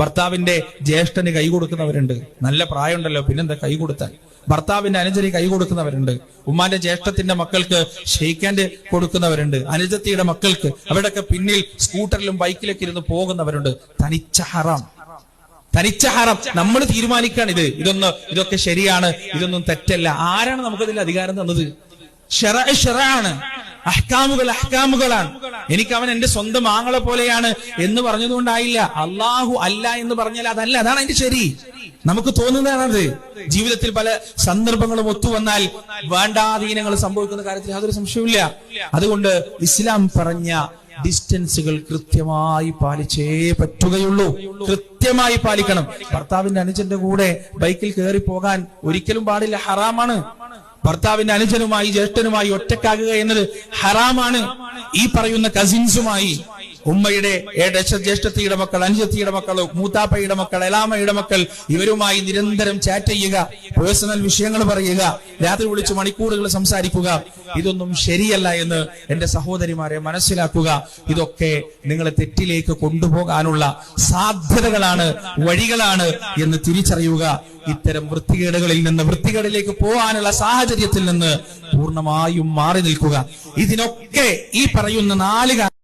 ഭർത്താവിന്റെ ജ്യേഷ്ഠന് കൈ കൊടുക്കുന്നവരുണ്ട്. നല്ല പ്രായമുണ്ടല്ലോ, പിന്നെന്താ കൈ കൊടുത്താൽ. ഭർത്താവിന്റെ അനുജന് കൈ കൊടുക്കുന്നവരുണ്ട്. ഉമ്മാന്റെ ജ്യേഷ്ഠത്തിന്റെ മക്കൾക്ക് ഷെയ്ക്കാൻഡ് കൊടുക്കുന്നവരുണ്ട്. അനുജത്തിയുടെ മക്കൾക്ക് അവരുടെയൊക്കെ പിന്നിൽ സ്കൂട്ടറിലും ബൈക്കിലൊക്കെ ഇരുന്ന് പോകുന്നവരുണ്ട്. തനിച്ച ഹറാം. നമ്മൾ തീരുമാനിക്കാണ് ഇതൊക്കെ ശരിയാണ്, ഇതൊന്നും തെറ്റല്ല. ആരാണ് നമുക്കതിൽ അധികാരം തന്നത്? ശറഅാണ്. അഹ്കാമുകളാണ്. എനിക്ക് അവൻ എന്റെ സ്വന്തം ആങ്ങളെ പോലെയാണ് എന്ന് പറഞ്ഞതുകൊണ്ടായില്ല. അള്ളാഹു അല്ല എന്ന് പറഞ്ഞാൽ അതല്ല, അതാണ് അതിന്റെ ശരി. നമുക്ക് തോന്നുന്നതാണത്. ജീവിതത്തിൽ പല സന്ദർഭങ്ങളും ഒത്തുവന്നാൽ വേണ്ടാധീനങ്ങൾ സംഭവിക്കുന്ന കാര്യത്തിൽ യാതൊരു സംശയവുമില്ല. അതുകൊണ്ട് ഇസ്ലാം പറഞ്ഞ ഡിസ്റ്റൻസുകൾ കൃത്യമായി പാലിച്ചേ പറ്റുകയുള്ളൂ. കൃത്യമായി പാലിക്കണം. ഭർത്താവിന്റെ അനുജന്റെ കൂടെ ബൈക്കിൽ കയറി പോകാൻ ഒരിക്കലും പാടില്ല, ഹറാമാണ്. ഭർത്താവിന്റെ അനുജനുമായി ജ്യേഷ്ഠനുമായി ഒറ്റക്കാകുക എന്നത് ഹറാമാണ്. ഈ പറയുന്ന കസിൻസുമായി, ഉമ്മയുടെ ജ്യേഷ്ഠത്തിയുടെ മക്കൾ, അനുജത്തിയുടെ മക്കൾ, മൂത്താപ്പയുടെ മക്കൾ, എലാമയുടെ മക്കൾ, ഇവരുമായി നിരന്തരം ചാറ്റ് ചെയ്യുക, പേഴ്സണൽ വിഷയങ്ങൾ പറയുക, രാത്രി വിളിച്ച് മണിക്കൂറുകൾ സംസാരിക്കുക, ഇതൊന്നും ശരിയല്ല എന്ന് എന്റെ സഹോദരിമാരെ മനസ്സിലാക്കുക. ഇതൊക്കെ നിങ്ങളെ തെറ്റിലേക്ക് കൊണ്ടുപോകാനുള്ള സാധ്യതകളാണ്, വഴികളാണ് എന്ന് തിരിച്ചറിയുക. ഇത്തരം വൃത്തികേടിലേക്ക് പോകാനുള്ള സാഹചര്യത്തിൽ നിന്ന് പൂർണ്ണമായും മാറി നിൽക്കുക. ഇതിനൊക്കെ ഈ പറയുന്ന 4